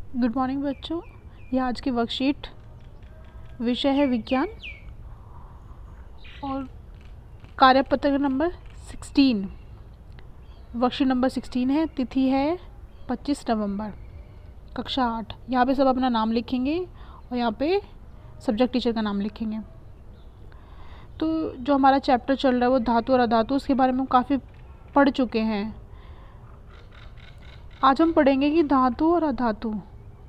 Good morning बच्चों। यह आज की वर्कशीट विषय है विज्ञान और कार्यपत्र नंबर 16। वर्कशीट नंबर 16 है। तिथि है 25 नवंबर, कक्षा 8। यहाँ पे सब अपना नाम लिखेंगे और यहाँ पे सब्जेक्ट टीचर का नाम लिखेंगे। तो जो हमारा चैप्टर चल रहा है वो धातु और अधातु, उसके बारे में हम काफ़ी पढ़ चुके हैं। आज हम पढ़ेंगे कि धातु और अधातु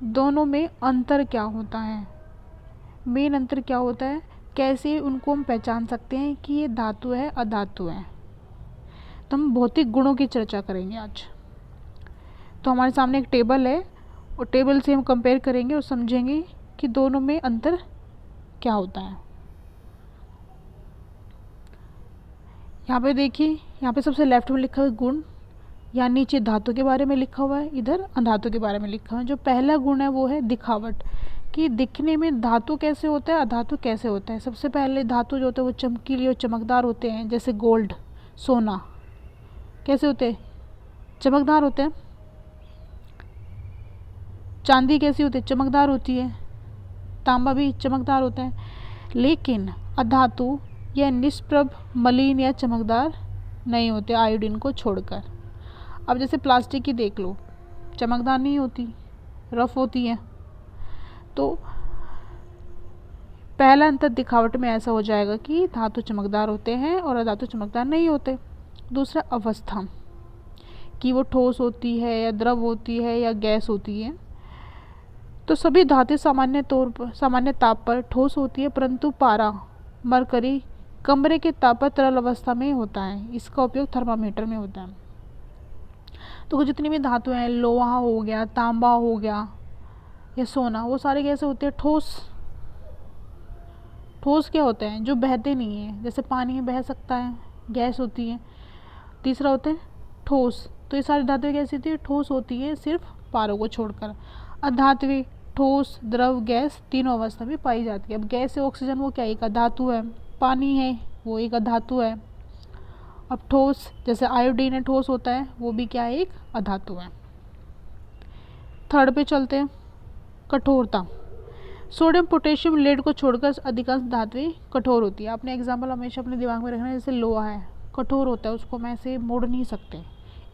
दोनों में अंतर क्या होता है, मेन अंतर क्या होता है, कैसे उनको हम पहचान सकते हैं कि ये धातु है अधातु है। तो हम भौतिक गुणों की चर्चा करेंगे आज। तो हमारे सामने एक टेबल है और टेबल से हम कंपेयर करेंगे और समझेंगे कि दोनों में अंतर क्या होता है। यहाँ पे देखिए, यहाँ पे सबसे लेफ्ट में लिखा हुआ है गुण, या नीचे धातु के बारे में लिखा हुआ है, इधर अधातु के बारे में लिखा हुआ है। जो पहला गुण है वो है दिखावट, कि दिखने में धातु कैसे होता है अधातु कैसे होता है। सबसे पहले धातु जो होते हैं वो चमकीले और चमकदार होते हैं, जैसे गोल्ड, सोना कैसे होते हैं, चमकदार होते हैं। चांदी कैसी होती है, चमकदार होती है। तांबा भी चमकदार होता है। लेकिन अधातु यह निष्प्रभ, मलिन या चमकदार नहीं होते, आयोडीन को छोड़कर। अब जैसे प्लास्टिक की देख लो, चमकदार नहीं होती, रफ होती है। तो पहला अंतर दिखावट में ऐसा हो जाएगा कि धातु चमकदार होते हैं और अधातु चमकदार नहीं होते। दूसरा अवस्था, कि वो ठोस होती है या द्रव होती है या गैस होती है। तो सभी धातु सामान्य तौर पर, सामान्य ताप पर ठोस होती है, परंतु पारा, मरकरी कमरे के ताप पर तरल अवस्था में होता है। इसका उपयोग थर्मामीटर में होता है। तो जितनी भी धातु हैं, लोहा हो गया, तांबा हो गया या सोना, वो सारे कैसे होते हैं, ठोस। ठोस क्या होते हैं, जो बहते नहीं हैं, जैसे पानी में बह सकता है, गैस होती है। तीसरा होते हैं ठोस। तो ये सारी धातुएं कैसी होती है, ठोस होती है, सिर्फ पारों को छोड़कर। अधातुएं ठोस, द्रव, गैस तीनों अवस्था में पाई जाती है। अब गैस से ऑक्सीजन, वो क्या एक अधातु है। पानी है वो एक अधातु है। अब ठोस जैसे आयोडीन है, ठोस होता है, वो भी क्या है, एक अधातु है। थर्ड पे चलते हैं, कठोरता। सोडियम, पोटेशियम, लेड को छोड़कर अधिकांश धातुएं कठोर होती है। आपने एग्जाम्पल हमेशा अपने दिमाग में रखना है, जैसे लोहा है, कठोर होता है, उसको मैं ऐसे मोड़ नहीं सकते।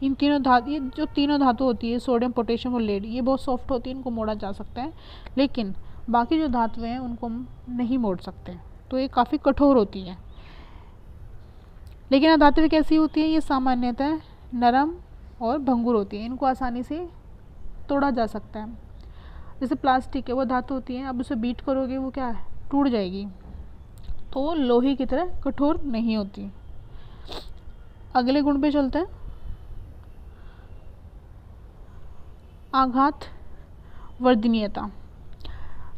इन तीनों धातु, ये जो तीनों धातु होती है, सोडियम, पोटेशियम और लेड, ये बहुत सॉफ्ट होती है, इनको मोड़ा जा सकता है। लेकिन बाकी जो धातुएं हैं उनको हम नहीं मोड़ सकते, तो ये काफ़ी कठोर होती है। लेकिन अधातुएं कैसी होती है, ये सामान्यतः नरम और भंगुर होती है, इनको आसानी से तोड़ा जा सकता है। जैसे प्लास्टिक है, वो धातु होती है, अब उसे बीट करोगे वो क्या है, टूट जाएगी। तो वो लोहे की तरह कठोर नहीं होती। अगले गुण पे चलते हैं, आघात वर्धनीयता।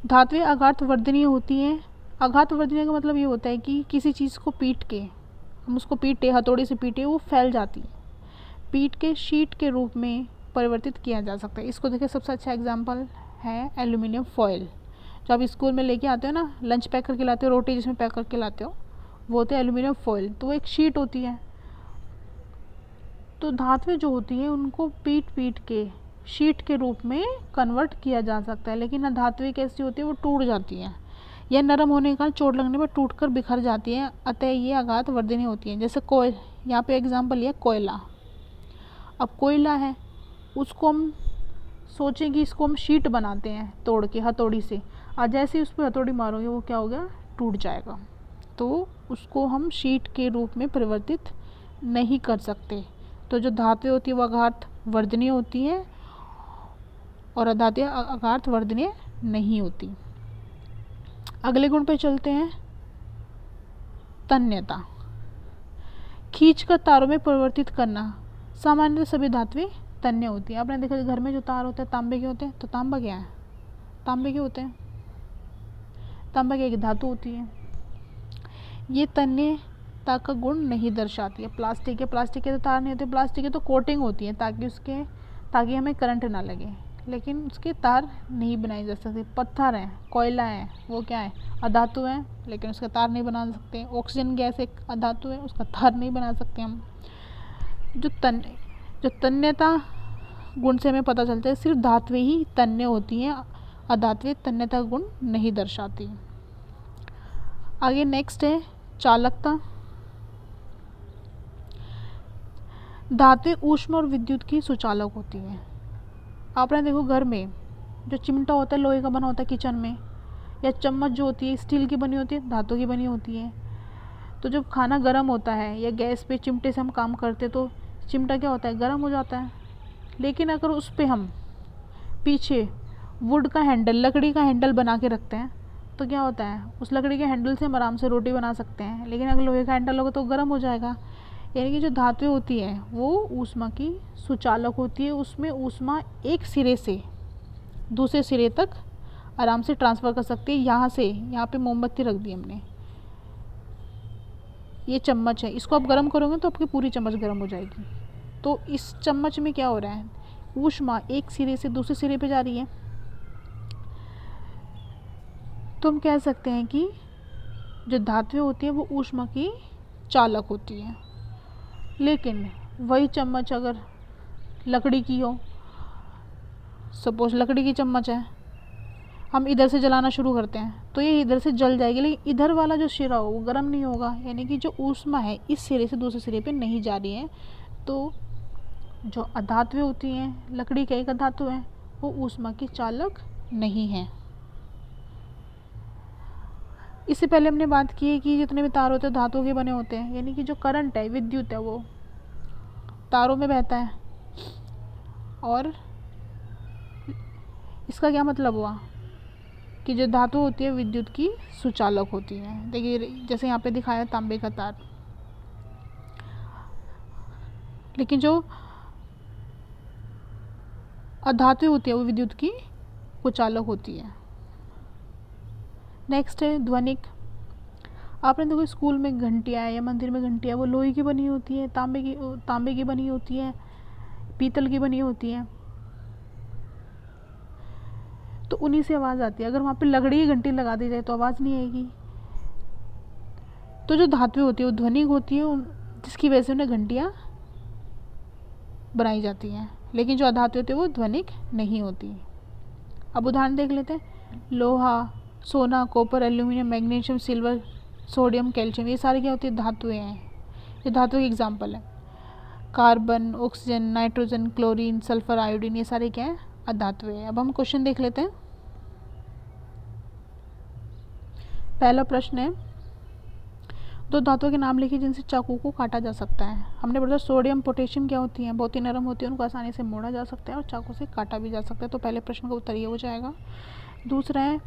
धातुएं आघात वर्धनीय होती हैं। आघात वर्धनीय का मतलब ये होता है कि किसी चीज़ को पीट के, हम उसको पीटे, हथौड़े से पीटे, वो फैल जाती है। पीट के शीट के रूप में परिवर्तित किया जा सकता है। इसको देखिए, सबसे अच्छा एग्जाम्पल है एल्यूमिनियम फॉयल, जो आप स्कूल में लेके आते हो ना, लंच पैक करके लाते हो, रोटी जिसमें पैक करके लाते हो, वो होते हैं एल्यूमिनियम फॉयल। तो वो एक शीट होती है। तो धातुएं जो होती हैं उनको पीट पीट के शीट के रूप में कन्वर्ट किया जा सकता है। लेकिन धातुएं कैसी होती है, वो टूट जाती हैं, या नरम होने के कारण चोट लगने पर टूटकर बिखर जाती हैं, अतः ये आघात वर्धनीय होती हैं। जैसे कोयल, यहाँ पे एग्जाम्पल लिया कोयला। अब कोयला है, उसको हम सोचें कि इसको हम शीट बनाते हैं तोड़ के हथौड़ी से, आज जैसे ही उस पर हथौड़ी मारोगे वो क्या होगा, टूट जाएगा। तो उसको हम शीट के रूप में परिवर्तित नहीं कर सकते। तो जो धातुएं होती है वो आघात वर्धनीय होती हैं और अधातुएं आघात वर्धनीय नहीं होती। अगले गुण पे चलते हैं, तन्यता। खींचकर तारों में परिवर्तित करना। सामान्यतः सभी धातुएं तन्य होती है। आपने देखा घर में जो तार होते हैं तांबे के होते हैं, तो तांबा क्या है, तांबे के होते हैं। तांबा की एक धातु होती है। ये तन्यता का गुण नहीं दर्शाती है। प्लास्टिक है, प्लास्टिक के तो तार नहीं होते, प्लास्टिक की तो कोटिंग होती है ताकि हमें करंट ना लगे, लेकिन उसके तार नहीं बनाए जा सकते। पत्थर है, कोयला है, वो क्या है, अधातु है, लेकिन उसका तार नहीं बना सकते। ऑक्सीजन गैस एक अधातु है, उसका तार नहीं बना सकते हम। जो तन्यता गुण से हमें पता चलता है सिर्फ धात्वें ही तन्य होती हैं, अधात्वें तन्यता गुण नहीं दर्शाती। आगे नेक्स्ट है चालकता। धात्वें ऊष्मा और विद्युत की सुचालक होती हैं। आपने देखो घर में जो चिमटा होता है लोहे का बना होता है किचन में, या चम्मच जो होती है स्टील की बनी होती है, धातु की बनी होती है। तो जब खाना गर्म होता है या गैस पे चिमटे से हम काम करते तो चिमटा क्या होता है, गर्म हो जाता है। लेकिन अगर उस पे हम पीछे वुड का हैंडल, लकड़ी का हैंडल बना के रखते हैं तो क्या होता है, उस लकड़ी के हैंडल से हम आराम से रोटी बना सकते हैं। लेकिन अगर लोहे का हैंडल होगा तो गर्म हो जाएगा। यानी कि जो धातुएं होती हैं वो ऊष्मा की सुचालक होती है। उसमें ऊष्मा एक सिरे से दूसरे सिरे तक आराम से ट्रांसफ़र कर सकती है। यहाँ पे मोमबत्ती रख दी हमने, ये चम्मच है, इसको आप गर्म करोगे तो आपकी पूरी चम्मच गर्म हो जाएगी। तो इस चम्मच में क्या हो रहा है, ऊष्मा एक सिरे से दूसरे सिरे पे जा रही है। तो हम कह सकते हैं कि जो धातुएं होती हैं वो ऊष्मा की चालक होती हैं। लेकिन वही चम्मच अगर लकड़ी की हो, सपोज लकड़ी की चम्मच है, हम इधर से जलाना शुरू करते हैं तो ये इधर से जल जाएगी, लेकिन इधर वाला जो सिरा हो वो गर्म नहीं होगा। यानी कि जो ऊष्मा है इस सिरे से दूसरे सिरे पे नहीं जा रही है। तो जो अधातुएं होती हैं, लकड़ी का एक धातु है, वो ऊष्मा की चालक नहीं है। इससे पहले हमने बात की है कि जितने भी तार होते हैं धातुओं के बने होते हैं। यानी कि जो करंट है, विद्युत है, वो तारों में बहता है। और इसका क्या मतलब हुआ कि जो धातु होती है विद्युत की सुचालक होती है। देखिए जैसे यहाँ पे दिखाया तांबे का तार। लेकिन जो अधातु होती है वो विद्युत की कुचालक होती है। नेक्स्ट है ध्वनिक। आपने देखो स्कूल में घंटियाँ या मंदिर में घंटियाँ वो लोहे की बनी होती है, तांबे की बनी होती है, पीतल की बनी होती है। तो उन्हीं से आवाज़ आती है। अगर वहाँ पे लकड़ी की घंटी लगा दी जाए तो आवाज़ नहीं आएगी। तो जो धातुएं होती है वो ध्वनिक होती है, जिसकी वजह से उन्हें घंटियाँ बनाई जाती हैं। लेकिन जो अधातु होती है वो ध्वनिक नहीं होती। अब उदाहरण देख लेते हैं। लोहा, सोना, copper, aluminium, magnesium, silver, sodium, calcium, ये सारे क्या होती है, धातुएं हैं। ये धातु के एग्जाम्पल है। Carbon, oxygen, nitrogen, chlorine, sulphur, iodine, ये सारे क्या हैं, अधातुएं हैं। अब हम क्वेश्चन देख लेते हैं। पहला प्रश्न है, दो धातुओं के नाम लिखिए जिनसे चाकू को काटा जा सकता है। हमने पढ़ा सोडियम, पोटेशियम क्या होती हैं, बहुत ही नरम होती है, उनको आसानी से मोड़ा जा सकता है और चाकू से काटा भी जा सकता है। तो पहले प्रश्न का उत्तर ये हो जाएगा। दूसरा है,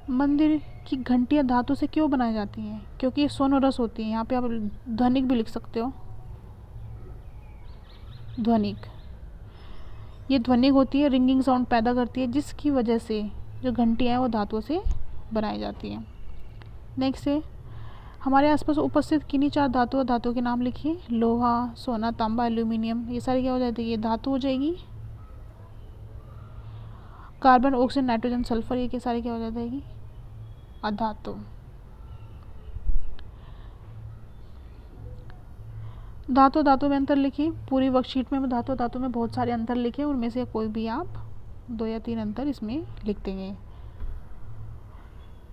मंदिर की घंटियाँ धातु से क्यों बनाई जाती हैं, क्योंकि ये सोनोरस होती हैं। यहाँ पे आप ध्वनिक भी लिख सकते हो, ध्वनिक। ये ध्वनिक होती है, रिंगिंग साउंड पैदा करती है, जिसकी वजह से जो घंटियाँ हैं वो धातुओं से बनाई जाती हैं। नेक्स्ट है, हमारे आसपास उपस्थित किन्हीं चार धातुओं के नाम लिखिए। लोहा, सोना, तांबा, एल्यूमिनियम, ये सारी क्या हो जाती है, ये धातु हो जाएगी। कार्बन, ऑक्सीजन, नाइट्रोजन, सल्फर, ये सारे क्या हो जाएगी, अधातु। धातु में अंतर लिखिए। पूरी वर्कशीट में धातु में बहुत सारे अंतर लिखे, उनमें से कोई भी आप 2 या 3 अंतर इसमें लिख देंगे।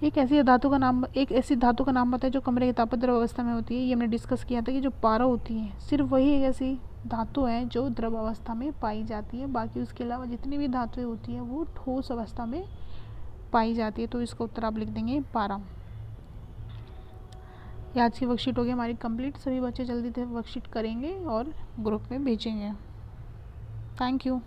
एक ऐसी धातु का नाम बताए जो कमरे की तापीय द्रव अवस्था में होती है। ये हमने डिस्कस किया था कि जो पारा होती है सिर्फ वही एक ऐसी धातु है जो द्रव अवस्था में पाई जाती है। बाकी उसके अलावा जितनी भी धातुएं होती हैं वो ठोस अवस्था में पाई जाती है। तो इसका उत्तर आप लिख देंगे पारा। ये आज की वर्कशीट हो गई हमारी कंप्लीट। सभी बच्चे जल्दी से वर्कशीट करेंगे और ग्रुप में भेजेंगे। Thank you.